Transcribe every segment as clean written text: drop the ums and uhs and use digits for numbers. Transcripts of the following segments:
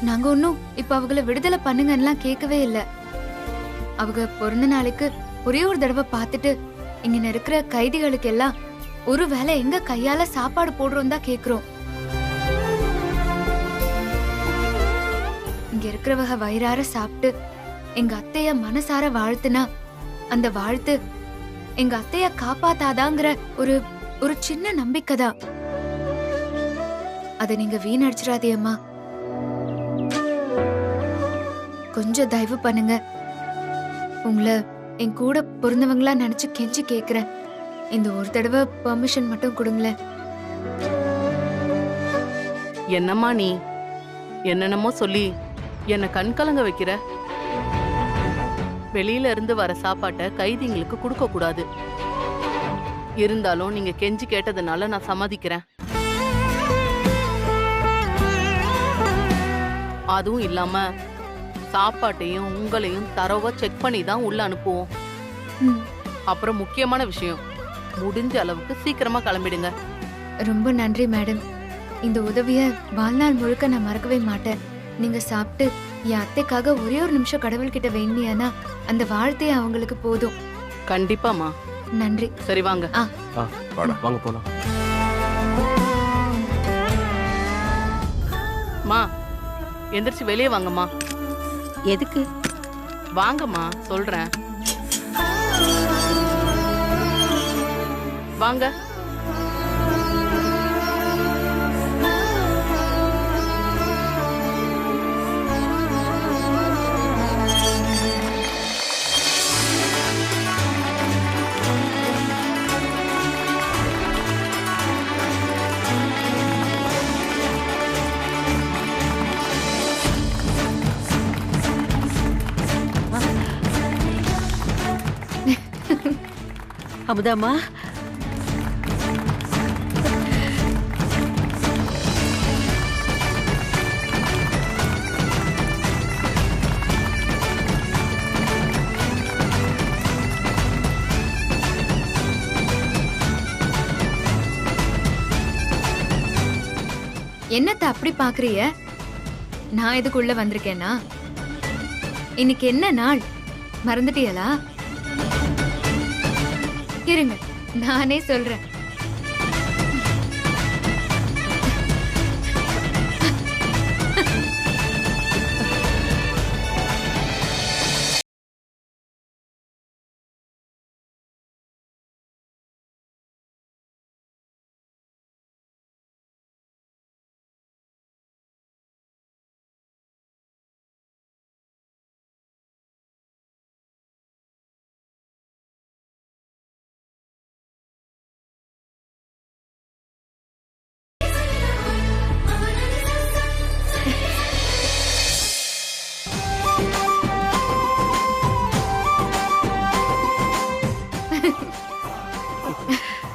நாங்க ஒன்னும் இப்ப அவங்கள விடுதலை பண்ணுங்கன்னா கேட்கவே இல்ல. அவங்க பிறந்த நாளைக்கு ஒரே ஒரு தடவை பார்த்துட்டு இங்க இருக்கிற கைதிகளுக்கு எல்லாம் ஒருவேளை எங்க கையால சாப்பாடு போடுறோம் தான் கேக்குறோம். இங்க இருக்கிறவங்க வயிறார சாப்பிட்டு எங்க அத்தைய மனசார வாழ்த்துனா அந்த வாழ்த்து எங்க அத்தைய காப்பாத்தாதாங்கிற ஒரு ஒரு சின்ன நம்பிக்கை தான். அதை நீங்க வீணடிச்சிடாதீங்கம்மா. கொஞ்சம் தயவு பண்ணுங்க. உங்களை என் கூட பிறந்தவங்களா நினைச்சு கெஞ்சி கேக்குறேன். இந்த ஒரு தடவை பெர்மிஷன் மட்டும் கொடுங்களேன். என்னம்மா நீ என்னென்னமோ சொல்லி என்ன கண்கலங்க வைக்கிற. வெளியில இருந்து வர சாப்பாட்டை கைதிங்களுக்கு கொடுக்க கூடாது. இருந்தாலும் நீங்க கெஞ்சி கேட்டதுனால நான் சம்மதிக்கிறேன். அதுவும் இல்லாம சாப்பாட்டையும் உங்களையும் தரவா செக் பண்ணி தான் உள்ள அனுப்புவோம். அப்புறம் முக்கியமான விஷயம், முடிஞ்ச அளவுக்கு சீக்கிரமா கிளம்பிடுங்க. ரொம்ப நன்றி மேடம். இந்த உதவிய வாழ்நாள் முழுக்க நான் மறக்கவே மாட்டேன். நீங்க சாப்பிட்டு என் அத்தைக்காக ஒரே ஒரு நிமிஷம் கடவுள்கிட்ட வேண்டியானா அந்த வாழ்த்தே அவங்களுக்கு போதும். கண்டிப்பாமா. நன்றி. சரி வாங்க. வாங்க போலாம். மா எந்திரிச்சு வெளியே வாங்கம்மா. எதுக்கு? வாங்கம்மா சொல்றேன். வாங்க. அமுதாமா, என்னத்த அப்படி பாக்குறிய? நான் இதுக்குள்ள வந்திருக்கேனா? இன்னைக்கு என்ன நாள் மறந்துட்டியலா? இருங்க நானே சொல்றேன்.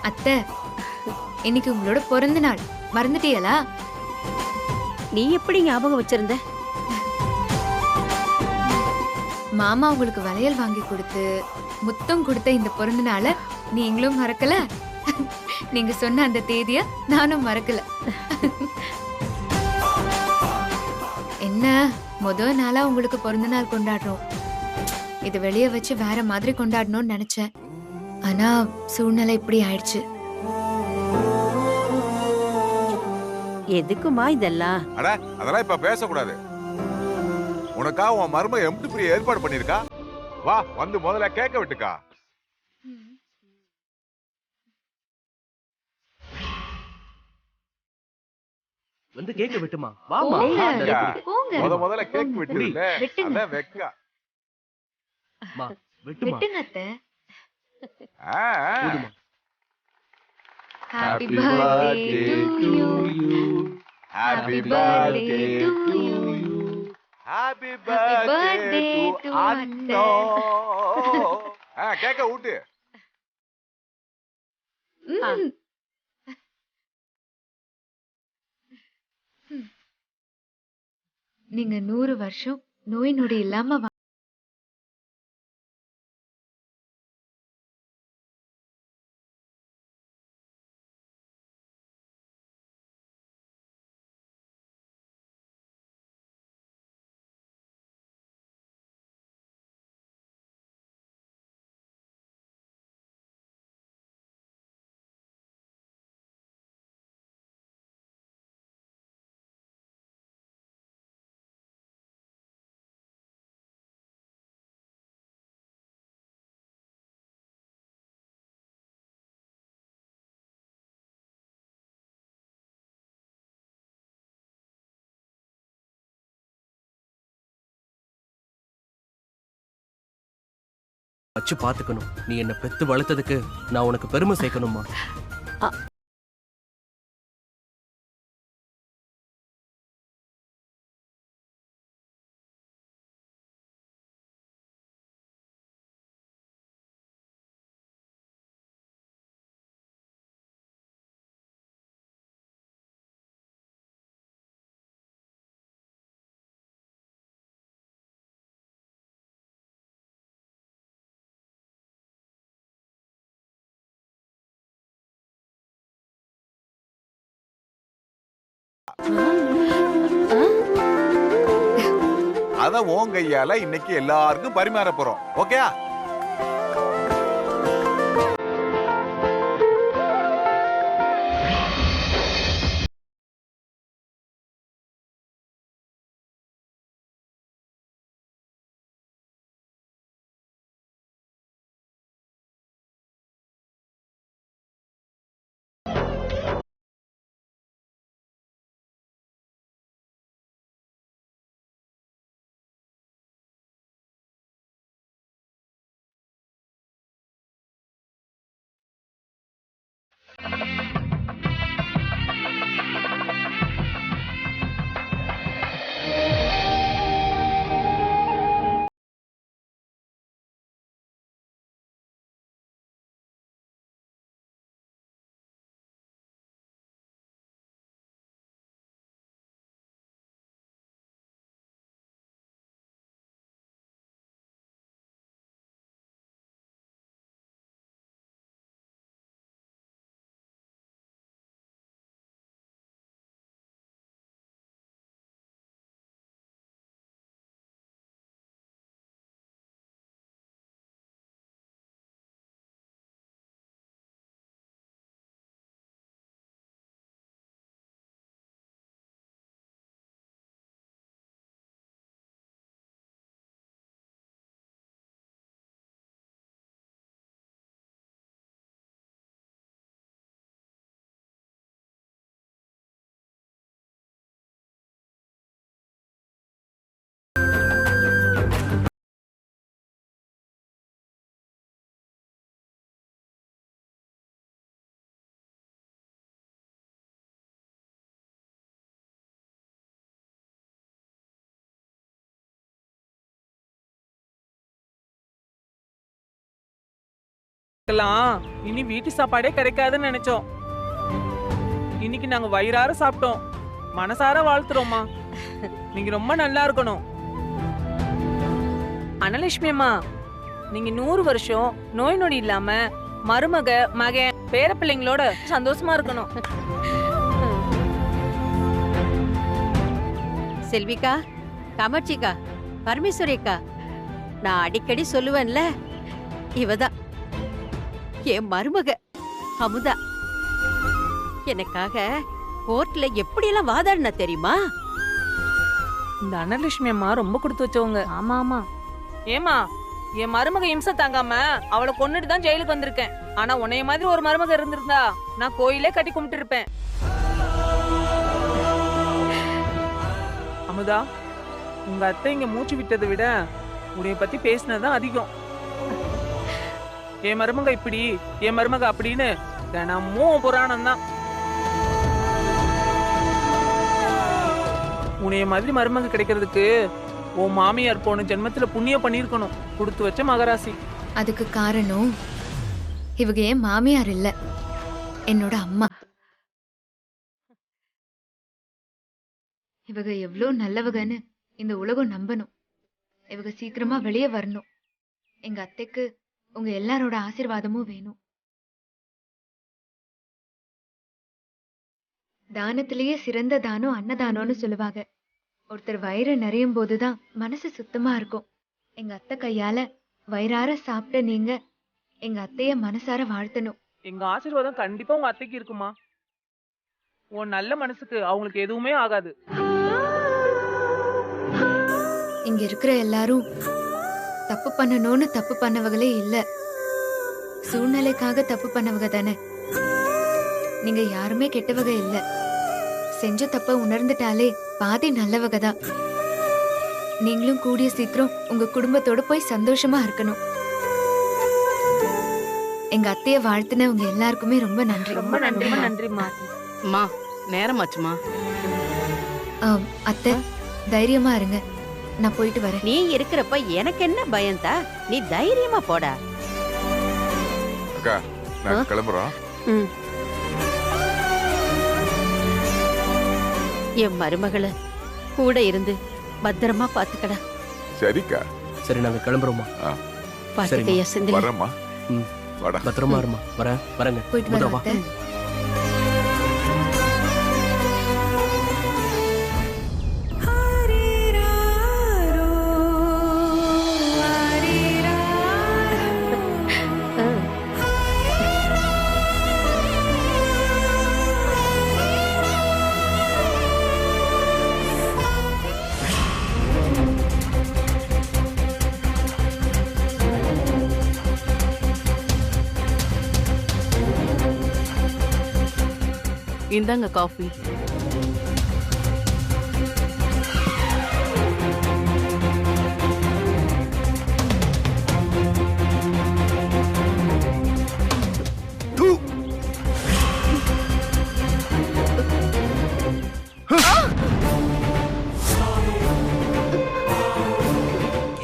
அத்தை, இன்னைக்கு உங்களோட பிறந்த நாள் மறந்துட்டீங்களா? நீ எப்படி ஞாபகம் வச்சிருந்த? மாமா உங்களுக்கு வளையல் வாங்கி கொடுத்து முத்தம் கொடுத்த இந்த பிறந்த நாள நீங்களும் மறக்கல. நீங்க சொன்ன அந்த தேதிய நானும் மறக்கல. என்ன முதல் நாளா உங்களுக்கு பிறந்த நாள் கொண்டாடுறோம். இது வெளியே வச்சு வேற மாதிரி கொண்டாடணும்னு நினைச்சேன். ஆனா சூழ்நிலை இப்படி ஆயிடுச்சு. எதுக்குமா இதெல்லாம்? அட அதெல்லாம் இப்ப பேசக்கூடாது. உனக்கா உன் மருமக எம்பி பெரிய ஏற்பாடு பண்ணிருக்கா. வா வந்து முதல்ல கேட்க விட்டுக்கா. வந்து கேக்க விட்டுமா. வாமா. முதல்ல கேக் விட்டுருல. அத வெக்கா. மா விட்டுமா. விட்டுங்க அத்தை. விடுமா. Happy birthday to you. Happy birthday to you. Happy birthday to அண்ணோ. கேக்க ஊட்டு. நீங்க 100 வருஷம் நோய் நொடி இல்லாம வச்சு பாத்துக்கணும். நீ என்ன பெத்து வளர்த்ததுக்கு நான் உனக்கு பெருமை சேர்க்கணுமா? அத உன் கையால இன்னைக்கு எல்லாருக்கும் பரிமாற போறோம். ஓகே? இனி வீட்டு சாப்பாடே கிடைக்காதுன்னு நினைச்சோம். இன்னைக்கு நாங்க வயிறார சாப்பிட்டோம். மனசார வாழ்த்துறோம்மா. நீங்க ரொம்ப நல்லா இருக்கணும். அனலட்சுமி அம்மா, நீங்க 100 வருஷம் நோய் நொடி இல்லாம மருமக மகன் பேர பிள்ளைங்களோட சந்தோஷமா இருக்கணும். செல்விக்கா, காமாட்சிக்கா, பரமேஸ்வரிக்கா, நான் அடிக்கடி சொல்லுவேன்ல, இவதான் என் மருமக அமுதா. எனக்காக கோர்ட்ல எப்படி எல்லாம் வாதாடினா தெரியுமா? இந்த அனலட்சுமி அம்மா ரொம்ப கொடுத்து வச்சவங்க. ஆமா ஆமா. ஏமா, என் மருமக இம்சை தாங்காம அவளை கொன்னுட்டு தான் ஜெயிலுக்கு வந்திருக்கேன். ஆனா உன்னைய மாதிரி ஒரு மருமக இருந்திருந்தா நான் கோயிலே கட்டி கும்பிட்டு இருப்பேன். அமுதா, உங்க அத்தை இங்க மூச்சு விட்டதை விட உன்னைய பத்தி பேசினதான் அதிகம். என் மருமக இப்படி, என் மருமக அப்படின்னு தினமும் புராணம் தான். உன்னைய மாதிரி மருமக கிடைக்கிறதுக்கு உன் மாமியார் போன ஜென்மத்துல புண்ணியம் பண்ணிருக்கணும். கொடுத்து வச்ச மகராசி. அதுக்கு காரணம் இவங்க என் மாமியார் இல்ல, என்னோட அம்மா. இவங்க எவ்வளோ நல்லவகன்னு இந்த உலகம் நம்பணும். இவங்க சீக்கிரமா வெளியே வரணும். எங்க அத்தைக்கு உங்க எல்லாரோட ஆசீர்வாதமும் வேணும். தானத்திலேயே சிறந்த தானம் அன்னதானம்னு சொல்லுவாங்க. ஒருத்தர் வயிறு நிறையும் போதுதான் மனசு சுத்தமா இருக்கும். எங்க அத்தை கையால வயிறார சாப்பிட்ட நீங்க எங்க அத்தைய மனசார வாழ்த்தணும். எங்க ஆசீர்வாதம் கண்டிப்பா உங்க அத்தைக்கு இருக்குமா. உன் நல்ல மனசுக்கு அவங்களுக்கு எதுவுமே ஆகாது. இங்க இருக்கிற எல்லாரும் தப்பு பண்ணணும்னு தப்பு பண்ணவங்களே இல்ல, சூழ்நிலைக்காக தப்பு பண்ணவங்க தானே. நீங்க யாருமே கெட்டவங்க இல்ல. செஞ்ச தப்ப உணர்ந்துட்டாலே பாதி நல்லவங்க தான். நீங்களும் கூடிய சீக்கிரம் உங்க குடும்பத்தோட போய் சந்தோஷமா இருக்கணும். எங்க அத்தைய வாழ்த்துன உங்க எல்லாருக்குமே ரொம்ப நன்றி. ரொம்ப நன்றிம்மா. அம்மா நேரமாச்சுமா. அத்தை தைரியமா இருங்க, நான் போயிட்டு வரேன். நீ இருக்கிறப்ப எனக்கு என்ன பயந்தா? நீ தைரியமா போடா. அக்கா நான் கிளம்புறோம். ம். என் மருமகளை கூட இருந்து பத்திரமா பாத்துக்கடா. சரிக்கா. சரி நாங்க கிளம்புறோமா? பாத்துக்கையா செந்தில். வரேம்மா. ம். வாடா. பத்திரமா இருமா. வரேங்க. போயிட்டு அமுதா, வரேன் வா. அத்தை. இந்தாங்க காஃபி.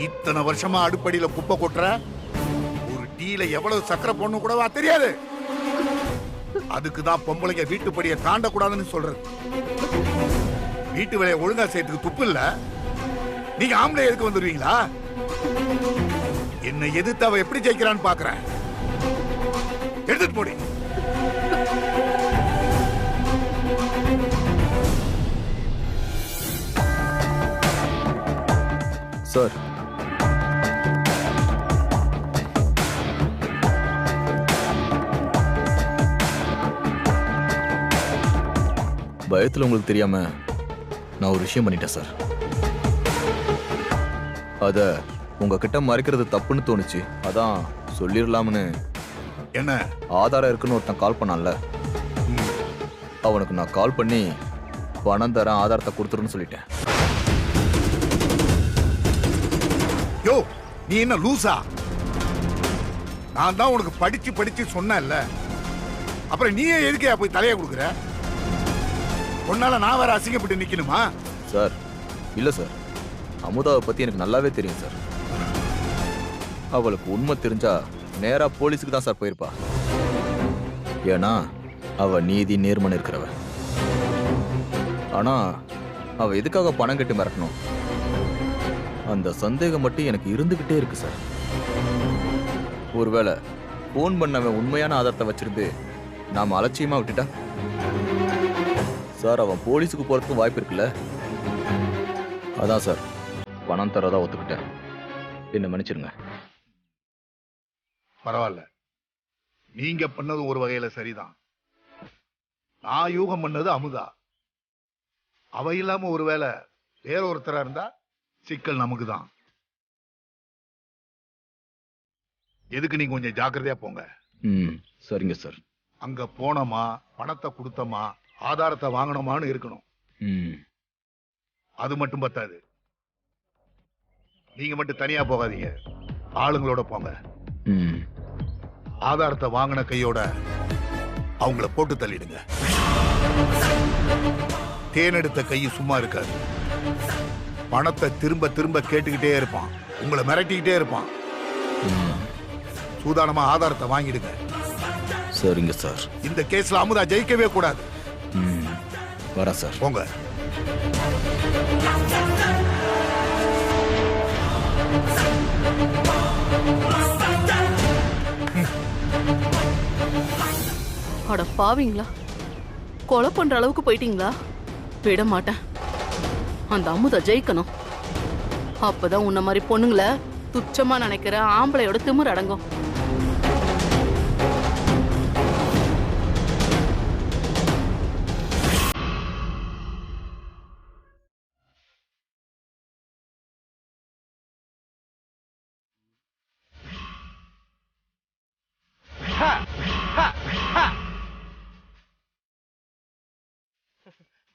இத்தனை வருஷமா அடுப்படியில குப்பை கொட்டுற, ஒரு டீல எவ்வளவு சக்கரை பொண்ணு கூடவா தெரியாது? அதுக்குதான் பொம்பளைங்க வீட்டுப்படியை தாண்டக்கூடாதுன்னு சொல்றது. வீட்டு வேலையை ஒழுங்கா செய்யறதுக்கு துப்பு இல்ல. நீங்க ஆம்பளை எதுக்கு வந்துருவீங்களா? என்னை எதிர்த்து அவ எப்படி ஜெயிக்கிறான்னு பாக்குறேன். எடுத்துட்டு போடி. சார், பயத்தில் உங்களுக்கு தெரியாம நான் ஒரு விஷயம் பண்ணிட்டேன் சார். அத உங்ககிட்ட மறைக்கிறது தப்புன்னு தோணுச்சு. அதான் சொல்லிடலாம்னு. என்ன ஆதாரம் இருக்குன்னு ஒருத்தன் கால் பண்ணான்ல, அவனுக்கு நான் கால் பண்ணி பணம் தரேன், ஆதாரத்தை கொடுத்துருன்னு சொல்லிட்டேன். யோ, நீ என்ன லூசா? நான் தான் உனக்கு படிச்சு படிச்சு சொன்னேன்ல, அப்புறம் நீயே எதுக்கே போய் தலையை கொடுக்குற? உன்னால நான் வேற அசிங்கப்பட்டு நிக்கணுமா? சார் இல்ல சார், அமுதாவை பத்தி எனக்கு நல்லாவே தெரியும் சார். அவளுக்கு உண்மை தெரிஞ்சா நேரா போலீஸுக்கு தான் சார் போயிருப்பா. ஏன்னா அவ நீதி நேர்மன் இருக்கிறவ. ஆனா அவ எதுக்காக பணம் கட்டி மிரட்டணும்? அந்த சந்தேகம் மட்டும் எனக்கு இருந்துகிட்டே இருக்கு சார். ஒருவேளை போன் பண்ணவன் உண்மையான ஆதாரத்தை வச்சிருந்து நாம அலட்சியமா விட்டுட்டா சார், அவன் போலீஸுக்கு போறதுக்கு வாய்ப்பு இருக்குல்ல. அதான் சார் பணம் தரதா ஒத்துக்கிட்டேன். என்ன மன்னிச்சிருங்க. பரவாயில்ல, நீங்க பண்ணது ஒரு வகையில சரிதான். நான் யூகம் பண்ணது அமுதா. அவ இல்லாம ஒருவேளை வேற ஒருத்தரா இருந்தா சிக்கல் நமக்கு தான். எதுக்கு நீங்க கொஞ்சம் ஜாக்கிரதையா போங்க. சரிங்க சார். அங்க போனோமா, பணத்தை கொடுத்தோமா, ஆதாரத்தை வாங்கணுமான்னு இருக்கணும். அது மட்டும் பத்தாது. நீங்க மட்டும் தனியா போகாதீங்க, ஆளுங்களோட போங்க. ஆதாரத்தை வாங்கின கையோட அவங்கள போட்டு தள்ளிடுங்க. தேனெடுத்த கை சும்மா இருக்காது. பணத்தை திரும்ப திரும்ப கேட்டுக்கிட்டே இருப்பான், உங்களை மிரட்டிக்கிட்டே இருப்பான். சூதானமா ஆதாரத்தை வாங்கிடுங்க. சரிங்க சார். இந்த கேஸ்ல அமுதா ஜெயிக்கவே கூடாது. வரேன் சார். போங்க. அட பாவீங்களா, கொலை பண்ற அளவுக்கு போயிட்டீங்களா? விட மாட்டேன். அந்த அமுதா ஜெயிக்கணும். அப்பதான் உன்ன மாதிரி பொண்ணுங்களை துச்சமா நினைக்கிற ஆம்பளையோட திமிர் அடங்கும்.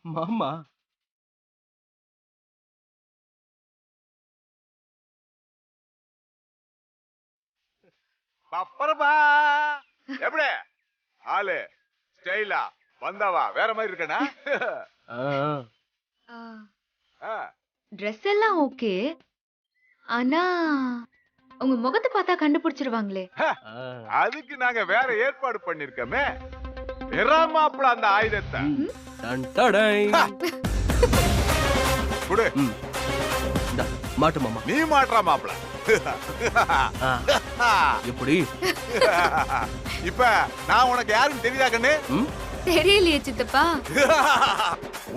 மாமா பப்பரமா எப்படி ஆளு ஸ்டைலா வந்தாவா வேற மாதிரி இருக்கனா? ட்ரெஸ் எல்லாம் ஓகே, ஆனா உங்க முகத்தை பார்த்தா கண்டுபிடிச்சிருவாங்களே. அதுக்கு நாங்க வேற ஏற்பாடு பண்ணிருக்கோமே. எறாமாப்ல அந்த ஆயுதத்தை குடு. மாட்டு மாமா. நீ மாட்றா மாப்ள. எப்படி இப்ப நான் உனக்கு யாருன்னு தெரியுதா கண்ணு? தெரியலையே சித்தப்பா.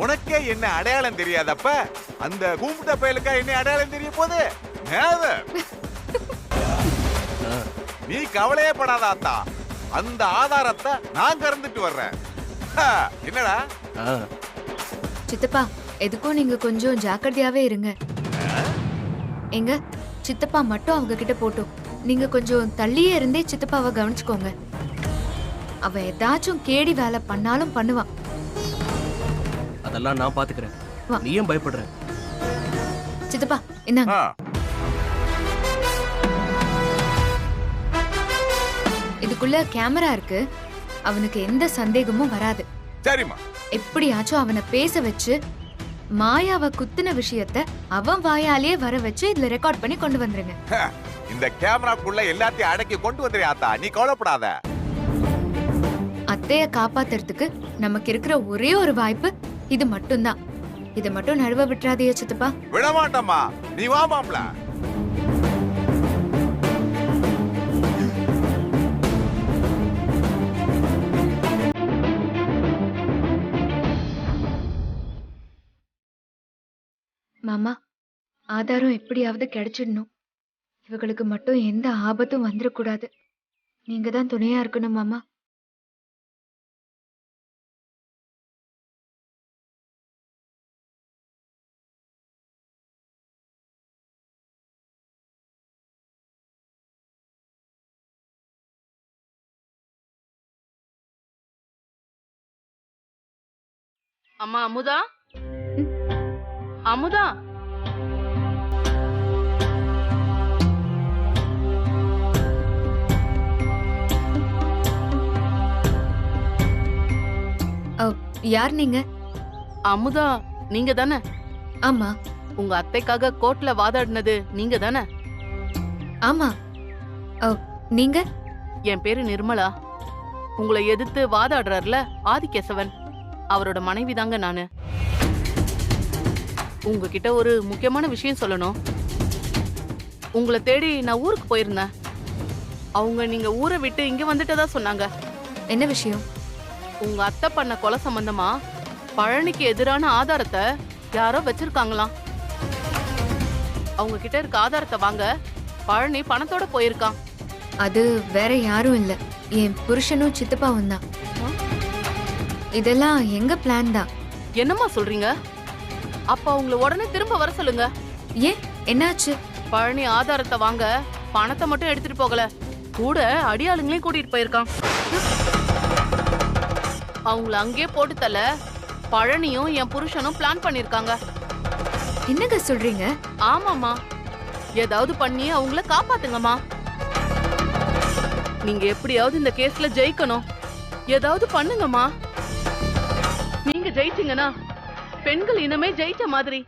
உனக்கே என்ன அடையாளம் தெரியாதப்ப அந்த கூப்பிட்ட பயலுக்கா என்ன அடையாளம் தெரிய போது? நீ கவலையே படாதாத்தா, அந்த ஆதாரத்தை நான் கறந்துட்டு வர்றேன். என்னடா சித்தப்பா, எதுக்கும் நீங்க கொஞ்சம் ஜாக்கிரதையாவே இருங்க. எங்க சித்தப்பா மட்டும் அவங்க கிட்ட போட்டோம், நீங்க கொஞ்சம் தள்ளியே இருந்தே சித்தப்பாவை கவனிச்சுக்கோங்க. அவ ஏதாச்சும் கேடி வேலை பண்ணாலும் பண்ணுவான். அதெல்லாம் நான் பாத்துக்கிறேன், நீ ஏன் பயப்படுற? சித்தப்பா இந்தாங்க. இதுக்குள்ள கேமரா இருக்கு, அவனுக்கு எந்த சந்தேகமும் வராது. சரிம்மா. எப்படியாச்சும் அவனை பேச வச்சு மாயாவை குத்துன விஷயத்த அவன் வாயாலேயே வர வச்சு இதுல ரெக்கார்ட் பண்ணி கொண்டு வந்துருங்க. இந்த கேமராக்குள்ள எல்லாத்தையும் அடக்கி கொண்டு வந்துறியாத்தா, நீ கவலைப்படாத. அத்தைய காப்பாத்துறதுக்கு நமக்கு இருக்கிற ஒரே ஒரு வாய்ப்பு இது மட்டும்தான். இதை மட்டும் நழுவ விட்டுறாதே சித்தப்பா. விடமாட்டம்மா, நீ வா மாப்ள. மாமா, ஆதாரம் எப்படியாவது கிடைச்சிடணும். இவங்களுக்கு மட்டும் எந்த ஆபத்தும் வந்துடக்கூடாது. நீங்க தான் துணையா இருக்கணும் மாமா. அம்மா அமுதா, அமுதா. யார் நீங்க? அமுதா நீங்க தானே? ஆமா. உங்க அத்தைக்காக கோர்ட்ல வாதாடினது நீங்க தானே? ஆமா. நீங்க? என் பேரு நிர்மலா. உங்களை எதிர்த்து வாதாடுறாருல ஆதிகேசவன், அவரோட மனைவி தாங்க நானு. உங்ககிட்ட ஒரு முக்கியமான விஷயம் சொல்லணும். உங்களை தேடி நான் ஊருக்கு போயிருந்தேன். அவங்க நீங்க ஊரை விட்டு இங்க வந்துட்டதா சொன்னாங்க. என்ன விஷயம்? உங்க அத்தை பண்ண கொலை சம்பந்தமா பழனிக்கு எதிரான ஆதாரத்தை யாரோ வச்சிருக்காங்களாம். அவங்க கிட்ட இருக்க ஆதாரத்தை வாங்க பழனி பணத்தோட போயிருக்கான். அது வேற யாரும் இல்ல, என் புருஷனும் சித்தப்பாவும் தான். இதெல்லாம் எங்க பிளான் தான். என்னம்மா சொல்றீங்க? அப்ப அவங்கள உடனே திரும்ப வர சொல்லுங்க. ஏன், என்னாச்சு? பழனி ஆதாரத்தை வாங்க பணத்தை மட்டும் எடுத்துட்டு போகல, கூட அடியாளுங்களையும் கூட்டிட்டு போயிருக்கான். அவங்கள அங்கே போட்டு தள்ள பழனியும் என் புருஷனும் பிளான் பண்ணிருக்காங்க. என்னங்க சொல்றீங்க? ஆமாமா, ஏதாவது பண்ணி அவங்கள காப்பாத்துங்கம்மா. நீங்க எப்படியாவது இந்த கேஸ்ல ஜெயிக்கணும், ஏதாவது பண்ணுங்கம்மா. நீங்க ஜெயிச்சீங்கன்னா பெண்கள் இனமே ஜெயிச்ச மாதிரி,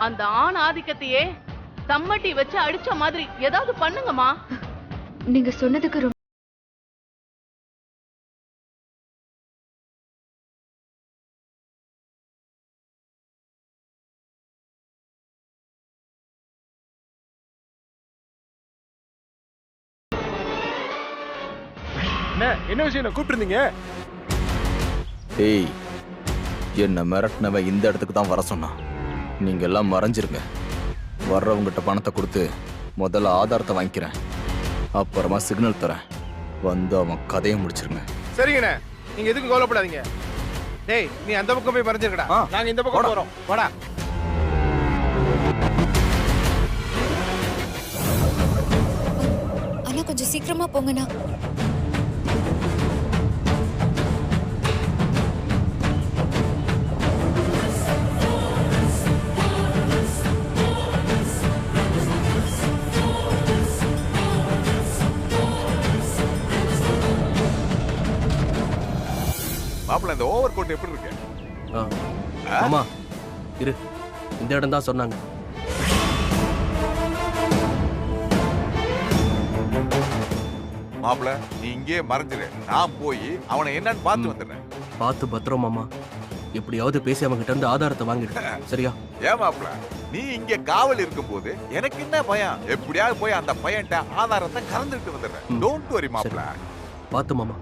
அந்த ஆண் ஆதிக்கத்தையே தம்மட்டி வச்சு அடிச்ச மாதிரி ஏதாவது பண்ணுங்கம்மா. நீங்க சொன்னதுக்கு ரொம்ப என்ன விஷயம் கூப்பிட்டுருந்தீங்க? ஏய், என்ன மிரட்டினவன் இந்த இடத்துக்கு தான் வர சொன்னான். நீங்க எல்லாம் மறைஞ்சிருங்க. வர்றவங்கிட்ட பணத்தை கொடுத்து முதல்ல ஆதாரத்தை வாங்கிக்கிறேன், அப்புறமா சிக்னல் தரேன். வந்து அவன் கதையை முடிச்சிருங்க. சரிங்கண்ணே, நீங்க எதுக்கும் கவலைப்படாதீங்க. டேய், நீ அந்த பக்கம் போய் மறைஞ்சிருக்கடா, நாங்க இந்த பக்கம் போறோம். வாடா. ஆனா கொஞ்சம் சீக்கிரமா போங்கண்ணா. மாப்பிள்ள இந்த ஓவர் கோட் எப்படி இருக்கு? மாமா இரு, இந்த இடம் தான் சொன்னாங்க. மாப்பிள்ள நீ இங்கே மறைஞ்சிரு, நான் போய் அவனை என்னன்னு பார்த்து வந்துடுறேன். பார்த்து பத்திரம் மாமா, எப்படியாவது பேசி அவங்க கிட்ட இருந்து ஆதாரத்தை வாங்கிடு. சரியா? ஏன் மாப்பிள்ள நீ இங்க காவல் இருக்கும் போது எனக்கு என்ன பயம்? எப்படியாவது போய் அந்த பையன்ட்ட ஆதாரத்தை கறந்துட்டு வந்துடுறேன். டோன்ட் வரி மாப்பிள்ள. பார்த்து மாமா.